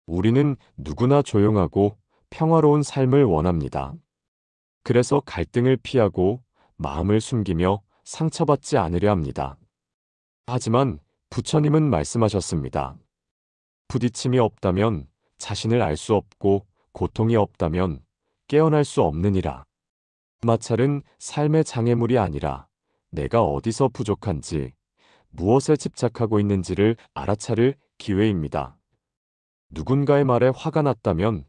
우리는 누구나 조용하고 평화로운 삶을 원합니다. 그래서 갈등을 피하고 마음을 숨기며 상처받지 않으려 합니다. 하지만 부처님은 말씀하셨습니다. 부딪힘이 없다면 자신을 알 수 없고 고통이 없다면 깨어날 수 없느니라. 마찰은 삶의 장애물이 아니라 내가 어디서 부족한지, 무엇에 집착하고 있는지를 알아차릴 기회입니다. 누군가의 말에 화가 났다면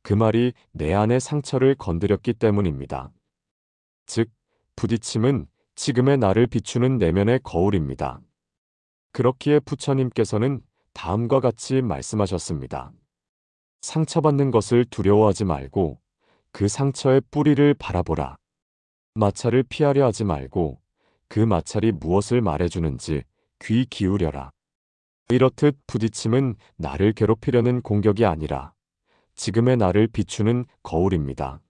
그 말이 내 안의 상처를 건드렸기 때문입니다. 즉, 부딪힘은 지금의 나를 비추는 내면의 거울입니다. 그렇기에 부처님께서는 다음과 같이 말씀하셨습니다. 상처받는 것을 두려워하지 말고 그 상처의 뿌리를 바라보라. 마찰을 피하려 하지 말고 그 마찰이 무엇을 말해주는지 귀 기울여라. 이렇듯 부딪힘은 나를 괴롭히려는 공격이 아니라 지금의 나를 비추는 거울입니다.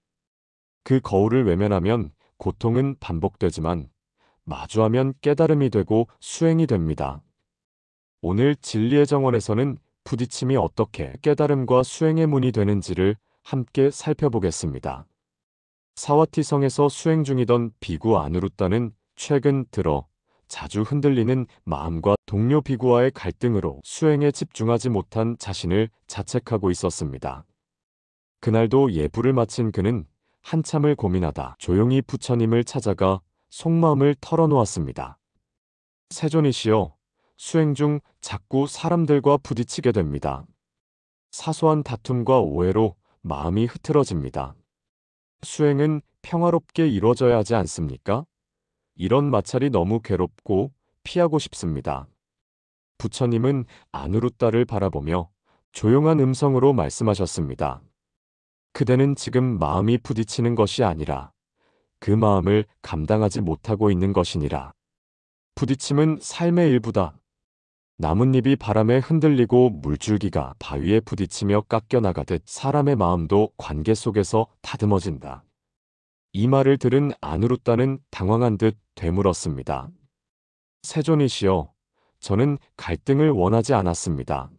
그 거울을 외면하면 고통은 반복되지만 마주하면 깨달음이 되고 수행이 됩니다. 오늘 진리의 정원에서는 부딪힘이 어떻게 깨달음과 수행의 문이 되는지를 함께 살펴보겠습니다. 사와티성에서 수행 중이던 비구 아누루타는 최근 들어 자주 흔들리는 마음과 동료 비구와의 갈등으로 수행에 집중하지 못한 자신을 자책하고 있었습니다. 그날도 예불을 마친 그는 한참을 고민하다 조용히 부처님을 찾아가 속마음을 털어놓았습니다. 세존이시여, 수행 중 자꾸 사람들과 부딪히게 됩니다. 사소한 다툼과 오해로 마음이 흐트러집니다. 수행은 평화롭게 이루어져야 하지 않습니까? 이런 마찰이 너무 괴롭고 피하고 싶습니다. 부처님은 아누루타를 바라보며 조용한 음성으로 말씀하셨습니다. 그대는 지금 마음이 부딪히는 것이 아니라 그 마음을 감당하지 못하고 있는 것이니라. 부딪힘은 삶의 일부다. 나뭇잎이 바람에 흔들리고 물줄기가 바위에 부딪히며 깎여나가듯 사람의 마음도 관계 속에서 다듬어진다. 이 말을 들은 아누루타는 당황한 듯 되물었습니다. 세존이시여, 저는 갈등을 원하지 않았습니다.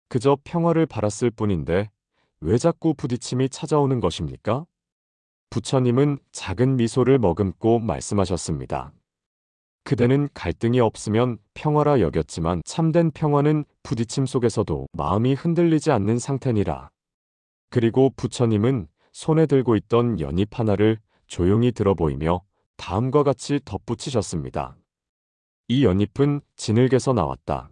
그저 평화를 바랐을 뿐인데 왜 자꾸 부딪힘이 찾아오는 것입니까? 부처님은 작은 미소를 머금고 말씀하셨습니다. 그대는 갈등이 없으면 평화라 여겼지만 참된 평화는 부딪힘 속에서도 마음이 흔들리지 않는 상태니라. 그리고 부처님은 손에 들고 있던 연잎 하나를 조용히 들어 보이며 다음과 같이 덧붙이셨습니다. 이 연잎은 진흙에서 나왔다.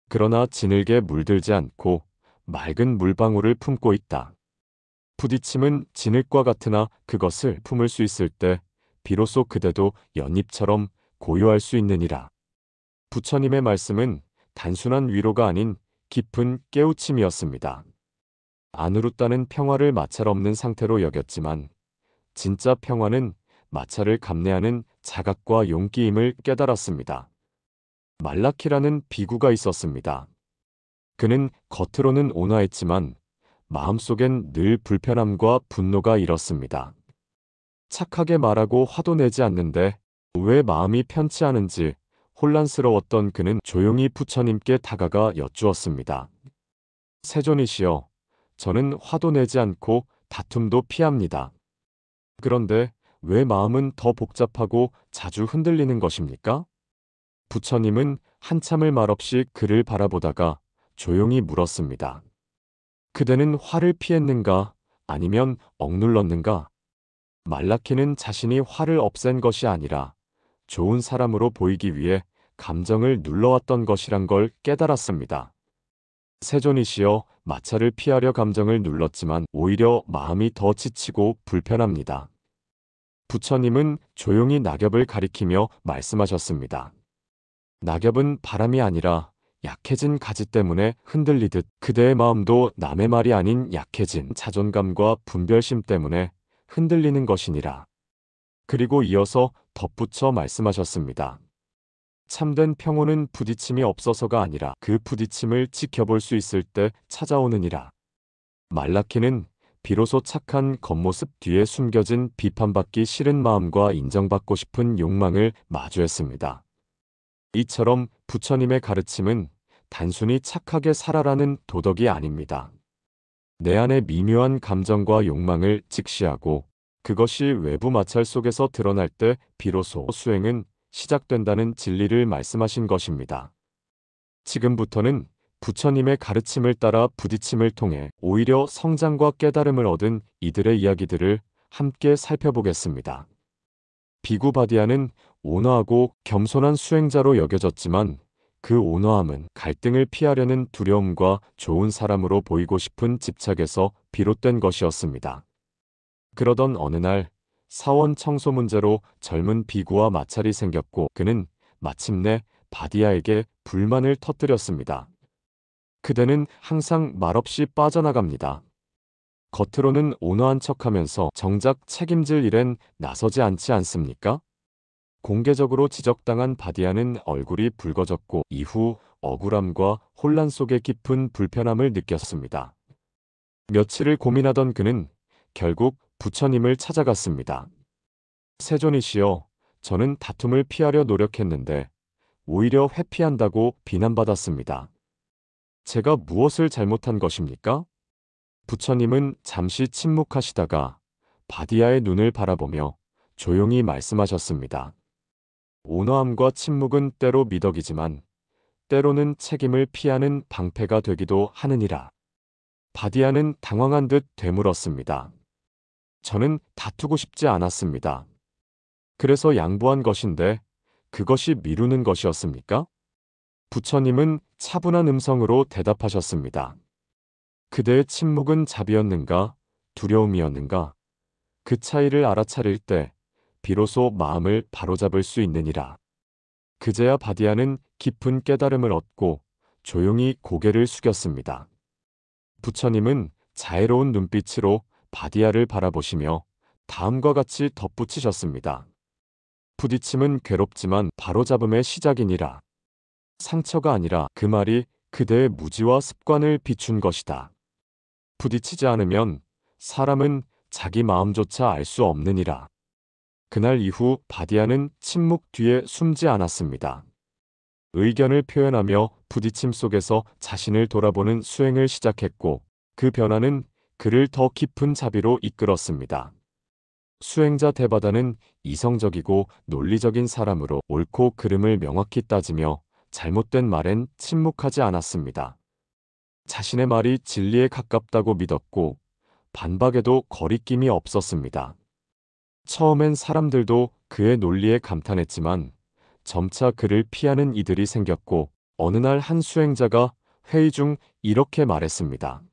그러나 진흙에 물들지 않고 맑은 물방울을 품고 있다. 부딪힘은 진흙과 같으나 그것을 품을 수 있을 때 비로소 그대도 연잎처럼 고요할 수 있느니라. 부처님의 말씀은 단순한 위로가 아닌 깊은 깨우침이었습니다. 아누루타는 평화를 마찰 없는 상태로 여겼지만 진짜 평화는 마찰을 감내하는 자각과 용기임을 깨달았습니다. 말라키라는 비구가 있었습니다. 그는 겉으로는 온화했지만 마음속엔 늘 불편함과 분노가 일었습니다. 착하게 말하고 화도 내지 않는데 왜 마음이 편치 않은지 혼란스러웠던 그는 조용히 부처님께 다가가 여쭈었습니다. 세존이시여, 저는 화도 내지 않고 다툼도 피합니다. 그런데 왜 마음은 더 복잡하고 자주 흔들리는 것입니까? 부처님은 한참을 말없이 그를 바라보다가 조용히 물었습니다. 그대는 화를 피했는가? 아니면 억눌렀는가? 말라키는 자신이 화를 없앤 것이 아니라 좋은 사람으로 보이기 위해 감정을 눌러왔던 것이란 걸 깨달았습니다. 세존이시여, 마찰을 피하려 감정을 눌렀지만 오히려 마음이 더 지치고 불편합니다. 부처님은 조용히 낙엽을 가리키며 말씀하셨습니다. 낙엽은 바람이 아니라 약해진 가지 때문에 흔들리듯 그대의 마음도 남의 말이 아닌 약해진 자존감과 분별심 때문에 흔들리는 것이니라. 그리고 이어서 덧붙여 말씀하셨습니다. 참된 평온은 부딪힘이 없어서가 아니라 그 부딪힘을 지켜볼 수 있을 때 찾아오느니라. 말라키는 비로소 착한 겉모습 뒤에 숨겨진 비판받기 싫은 마음과 인정받고 싶은 욕망을 마주했습니다. 이처럼 부처님의 가르침은 단순히 착하게 살아라는 도덕이 아닙니다. 내 안의 미묘한 감정과 욕망을 직시하고 그것이 외부 마찰 속에서 드러날 때 비로소 수행은 시작된다는 진리를 말씀하신 것입니다. 지금부터는 부처님의 가르침을 따라 부딪힘을 통해 오히려 성장과 깨달음을 얻은 이들의 이야기들을 함께 살펴보겠습니다. 비구 바디아는 온화하고 겸손한 수행자로 여겨졌지만 그 온화함은 갈등을 피하려는 두려움과 좋은 사람으로 보이고 싶은 집착에서 비롯된 것이었습니다. 그러던 어느 날 사원 청소 문제로 젊은 비구와 마찰이 생겼고 그는 마침내 바디아에게 불만을 터뜨렸습니다. 그대는 항상 말없이 빠져나갑니다. 겉으로는 온화한 척하면서 정작 책임질 일엔 나서지 않지 않습니까? 공개적으로 지적당한 바디아는 얼굴이 붉어졌고 이후 억울함과 혼란 속에 깊은 불편함을 느꼈습니다. 며칠을 고민하던 그는 결국 부처님을 찾아갔습니다. 세존이시여, 저는 다툼을 피하려 노력했는데 오히려 회피한다고 비난받았습니다. 제가 무엇을 잘못한 것입니까? 부처님은 잠시 침묵하시다가 바디아의 눈을 바라보며 조용히 말씀하셨습니다. 온화함과 침묵은 때로 미덕이지만 때로는 책임을 피하는 방패가 되기도 하느니라. 바디아는 당황한 듯 되물었습니다. 저는 다투고 싶지 않았습니다. 그래서 양보한 것인데 그것이 미루는 것이었습니까? 부처님은 차분한 음성으로 대답하셨습니다. 그대의 침묵은 자비였는가, 두려움이었는가? 그 차이를 알아차릴 때 비로소 마음을 바로잡을 수 있느니라. 그제야 바디아는 깊은 깨달음을 얻고 조용히 고개를 숙였습니다. 부처님은 자애로운 눈빛으로 바디아를 바라보시며 다음과 같이 덧붙이셨습니다. 부딪힘은 괴롭지만 바로잡음의 시작이니라. 상처가 아니라 그 말이 그대의 무지와 습관을 비춘 것이다. 부딪히지 않으면 사람은 자기 마음조차 알 수 없느니라. 그날 이후 바디아는 침묵 뒤에 숨지 않았습니다. 의견을 표현하며 부딪힘 속에서 자신을 돌아보는 수행을 시작했고 그 변화는 그를 더 깊은 자비로 이끌었습니다. 수행자 데바다는 이성적이고 논리적인 사람으로 옳고 그름을 명확히 따지며 잘못된 말엔 침묵하지 않았습니다. 자신의 말이 진리에 가깝다고 믿었고 반박에도 거리낌이 없었습니다. 처음엔 사람들도 그의 논리에 감탄했지만 점차 그를 피하는 이들이 생겼고 어느 날 한 수행자가 회의 중 이렇게 말했습니다.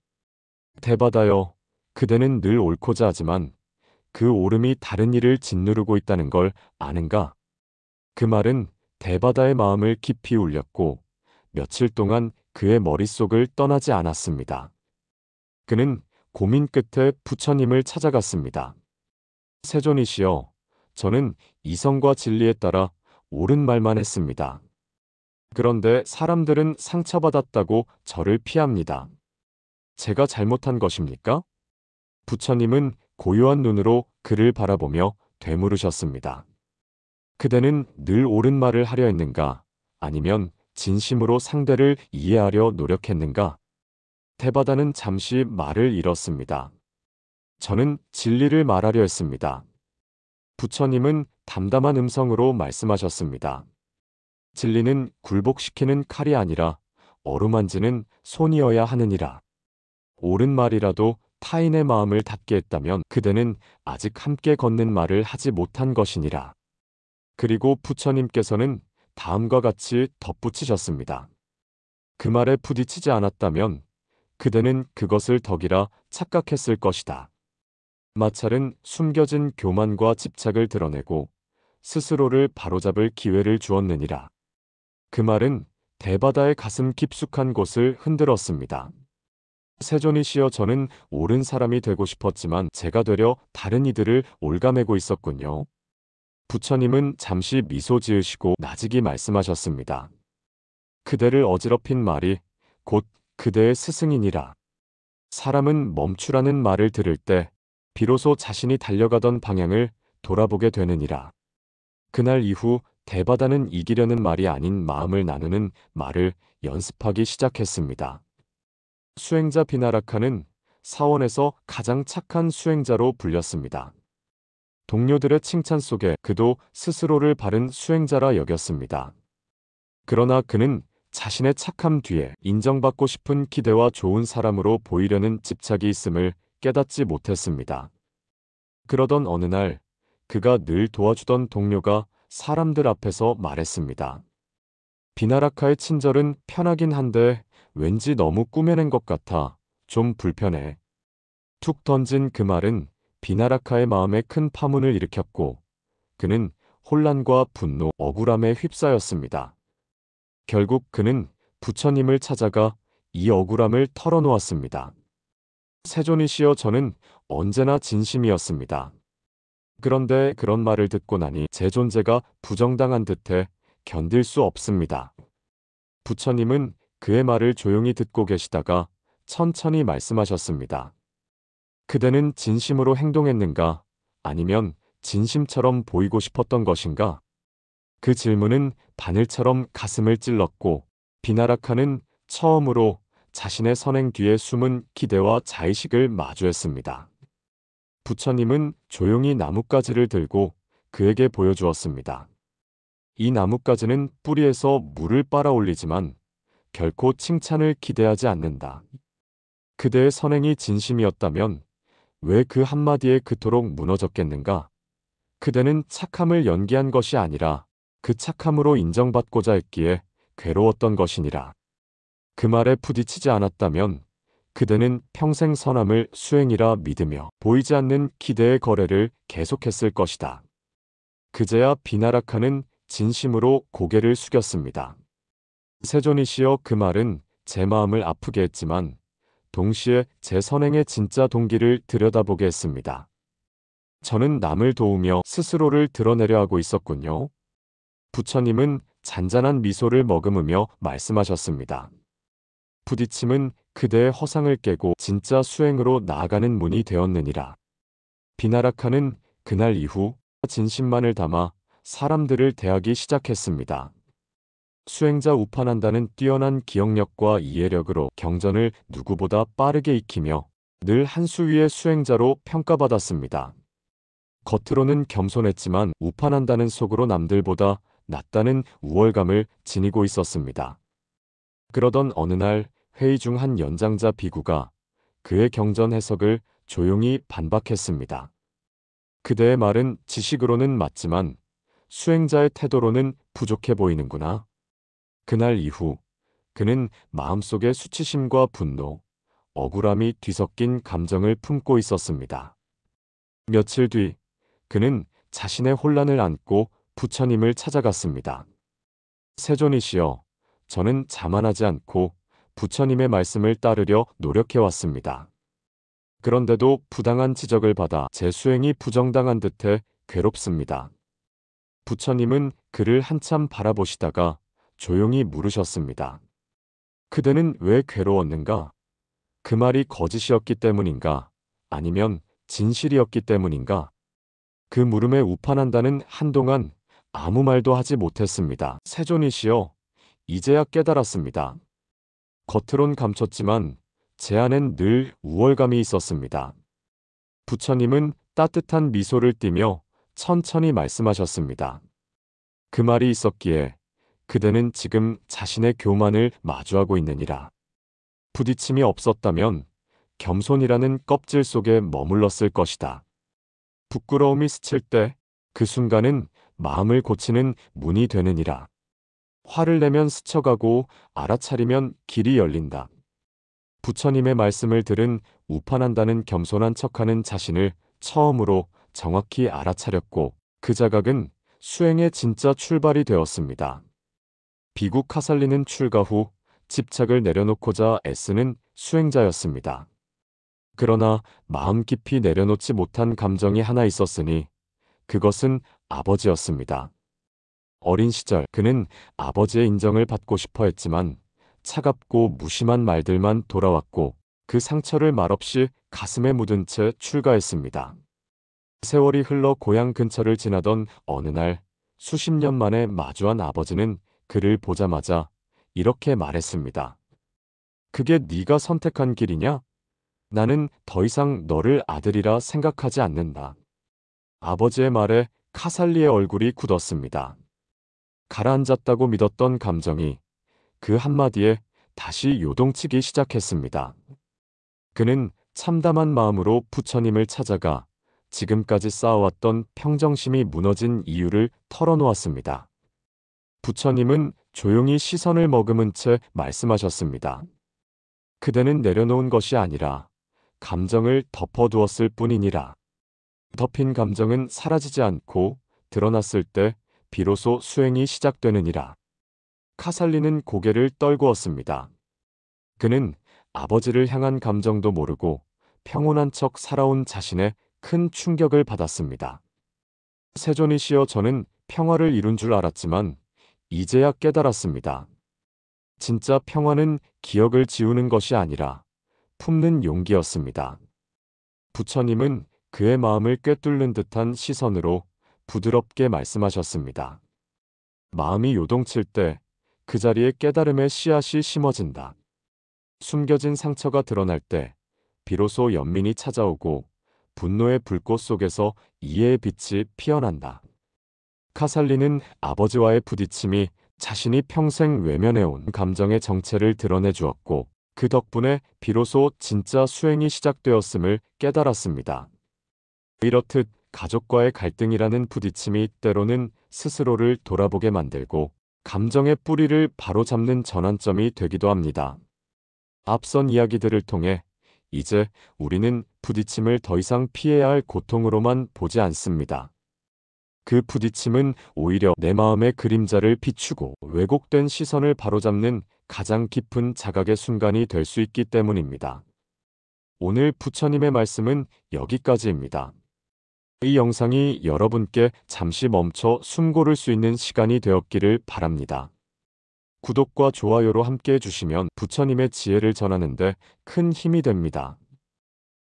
데바다여, 그대는 늘 옳고자 하지만 그 옳음이 다른 이를 짓누르고 있다는 걸 아는가? 그 말은 데바다의 마음을 깊이 울렸고 며칠 동안 그의 머릿속을 떠나지 않았습니다. 그는 고민 끝에 부처님을 찾아갔습니다. 세존이시여, 저는 이성과 진리에 따라 옳은 말만 했습니다. 그런데 사람들은 상처받았다고 저를 피합니다. 제가 잘못한 것입니까? 부처님은 고요한 눈으로 그를 바라보며 되물으셨습니다. 그대는 늘 옳은 말을 하려 했는가? 아니면 진심으로 상대를 이해하려 노력했는가? 데바다는 잠시 말을 잃었습니다. 저는 진리를 말하려 했습니다. 부처님은 담담한 음성으로 말씀하셨습니다. 진리는 굴복시키는 칼이 아니라 어루만지는 손이어야 하느니라. 옳은 말이라도 타인의 마음을 닿게 했다면 그대는 아직 함께 걷는 말을 하지 못한 것이니라. 그리고 부처님께서는 다음과 같이 덧붙이셨습니다. 그 말에 부딪히지 않았다면 그대는 그것을 덕이라 착각했을 것이다. 마찰은 숨겨진 교만과 집착을 드러내고 스스로를 바로잡을 기회를 주었느니라. 그 말은 대바다의 가슴 깊숙한 곳을 흔들었습니다. 세존이시여, 저는 옳은 사람이 되고 싶었지만 제가 되려 다른 이들을 올가매고 있었군요. 부처님은 잠시 미소 지으시고 나직이 말씀하셨습니다. 그대를 어지럽힌 말이 곧 그대의 스승이니라. 사람은 멈추라는 말을 들을 때 비로소 자신이 달려가던 방향을 돌아보게 되느니라. 그날 이후 대바다는 이기려는 말이 아닌 마음을 나누는 말을 연습하기 시작했습니다. 수행자 비나라카는 사원에서 가장 착한 수행자로 불렸습니다. 동료들의 칭찬 속에 그도 스스로를 바른 수행자라 여겼습니다. 그러나 그는 자신의 착함 뒤에 인정받고 싶은 기대와 좋은 사람으로 보이려는 집착이 있음을 깨닫지 못했습니다. 그러던 어느 날 그가 늘 도와주던 동료가 사람들 앞에서 말했습니다. 비나라카의 친절은 편하긴 한데 왠지 너무 꾸며낸 것 같아 좀 불편해. 툭 던진 그 말은 비나라카의 마음에 큰 파문을 일으켰고 그는 혼란과 분노, 억울함에 휩싸였습니다. 결국 그는 부처님을 찾아가 이 억울함을 털어놓았습니다. 세존이시여, 저는 언제나 진심이었습니다. 그런데 그런 말을 듣고 나니 제 존재가 부정당한 듯해 견딜 수 없습니다. 부처님은 그의 말을 조용히 듣고 계시다가 천천히 말씀하셨습니다. 그대는 진심으로 행동했는가? 아니면 진심처럼 보이고 싶었던 것인가? 그 질문은 바늘처럼 가슴을 찔렀고 비나라카는 처음으로 자신의 선행 뒤에 숨은 기대와 자의식을 마주했습니다. 부처님은 조용히 나뭇가지를 들고 그에게 보여주었습니다. 이 나뭇가지는 뿌리에서 물을 빨아올리지만 결코 칭찬을 기대하지 않는다. 그대의 선행이 진심이었다면 왜 그 한마디에 그토록 무너졌겠는가? 그대는 착함을 연기한 것이 아니라 그 착함으로 인정받고자 했기에 괴로웠던 것이니라. 그 말에 부딪히지 않았다면 그대는 평생 선함을 수행이라 믿으며 보이지 않는 기대의 거래를 계속했을 것이다. 그제야 비나라카는 진심으로 고개를 숙였습니다. 세존이시여, 그 말은 제 마음을 아프게 했지만 동시에 제 선행의 진짜 동기를 들여다보게 했습니다. 저는 남을 도우며 스스로를 드러내려 하고 있었군요. 부처님은 잔잔한 미소를 머금으며 말씀하셨습니다. 부딪힘은 그대의 허상을 깨고 진짜 수행으로 나아가는 문이 되었느니라. 비나라카는 그날 이후 진심만을 담아 사람들을 대하기 시작했습니다. 수행자 우파난다는 뛰어난 기억력과 이해력으로 경전을 누구보다 빠르게 익히며 늘 한 수 위의 수행자로 평가받았습니다. 겉으로는 겸손했지만 우파난다는 속으로 남들보다 낫다는 우월감을 지니고 있었습니다. 그러던 어느 날 회의 중 한 연장자 비구가 그의 경전 해석을 조용히 반박했습니다. 그대의 말은 지식으로는 맞지만 수행자의 태도로는 부족해 보이는구나. 그날 이후 그는 마음속에 수치심과 분노, 억울함이 뒤섞인 감정을 품고 있었습니다. 며칠 뒤 그는 자신의 혼란을 안고 부처님을 찾아갔습니다. 세존이시여, 저는 자만하지 않고 부처님의 말씀을 따르려 노력해왔습니다. 그런데도 부당한 지적을 받아 제 수행이 부정당한 듯해 괴롭습니다. 부처님은 그를 한참 바라보시다가 조용히 물으셨습니다. 그대는 왜 괴로웠는가? 그 말이 거짓이었기 때문인가? 아니면 진실이었기 때문인가? 그 물음에 우판한다는 한동안 아무 말도 하지 못했습니다. 세존이시여, 이제야 깨달았습니다. 겉으론 감췄지만 제 안엔 늘 우월감이 있었습니다. 부처님은 따뜻한 미소를 띠며 천천히 말씀하셨습니다. 그 말이 있었기에 그대는 지금 자신의 교만을 마주하고 있느니라. 부딪힘이 없었다면 겸손이라는 껍질 속에 머물렀을 것이다. 부끄러움이 스칠 때 그 순간은 마음을 고치는 문이 되느니라. 화를 내면 스쳐가고 알아차리면 길이 열린다. 부처님의 말씀을 들은 우판한다는 겸손한 척하는 자신을 처음으로 정확히 알아차렸고 그 자각은 수행의 진짜 출발이 되었습니다. 비구 카살리는 출가 후 집착을 내려놓고자 애쓰는 수행자였습니다. 그러나 마음 깊이 내려놓지 못한 감정이 하나 있었으니 그것은 아버지였습니다. 어린 시절 그는 아버지의 인정을 받고 싶어 했지만 차갑고 무심한 말들만 돌아왔고 그 상처를 말없이 가슴에 묻은 채 출가했습니다. 세월이 흘러 고향 근처를 지나던 어느 날 수십 년 만에 마주한 아버지는 그를 보자마자 이렇게 말했습니다. 그게 네가 선택한 길이냐? 나는 더 이상 너를 아들이라 생각하지 않는다. 아버지의 말에 카살리의 얼굴이 굳었습니다. 가라앉았다고 믿었던 감정이 그 한마디에 다시 요동치기 시작했습니다. 그는 참담한 마음으로 부처님을 찾아가 지금까지 쌓아왔던 평정심이 무너진 이유를 털어놓았습니다. 부처님은 조용히 시선을 머금은 채 말씀하셨습니다. 그대는 내려놓은 것이 아니라 감정을 덮어두었을 뿐이니라. 덮인 감정은 사라지지 않고 드러났을 때 비로소 수행이 시작되느니라. 카살리는 고개를 떨구었습니다. 그는 아버지를 향한 감정도 모르고 평온한 척 살아온 자신의 큰 충격을 받았습니다. 세존이시여, 저는 평화를 이룬 줄 알았지만 이제야 깨달았습니다. 진짜 평화는 기억을 지우는 것이 아니라 품는 용기였습니다. 부처님은 그의 마음을 꿰뚫는 듯한 시선으로 부드럽게 말씀하셨습니다. 마음이 요동칠 때 그 자리에 깨달음의 씨앗이 심어진다. 숨겨진 상처가 드러날 때 비로소 연민이 찾아오고 분노의 불꽃 속에서 이해의 빛이 피어난다. 카살리는 아버지와의 부딪힘이 자신이 평생 외면해온 감정의 정체를 드러내 주었고 그 덕분에 비로소 진짜 수행이 시작되었음을 깨달았습니다. 이렇듯 가족과의 갈등이라는 부딪힘이 때로는 스스로를 돌아보게 만들고 감정의 뿌리를 바로잡는 전환점이 되기도 합니다. 앞선 이야기들을 통해 이제 우리는 부딪힘을 더 이상 피해야 할 고통으로만 보지 않습니다. 그 부딪힘은 오히려 내 마음의 그림자를 비추고 왜곡된 시선을 바로잡는 가장 깊은 자각의 순간이 될 수 있기 때문입니다. 오늘 부처님의 말씀은 여기까지입니다. 이 영상이 여러분께 잠시 멈춰 숨 고를 수 있는 시간이 되었기를 바랍니다. 구독과 좋아요로 함께 해주시면 부처님의 지혜를 전하는 데 큰 힘이 됩니다.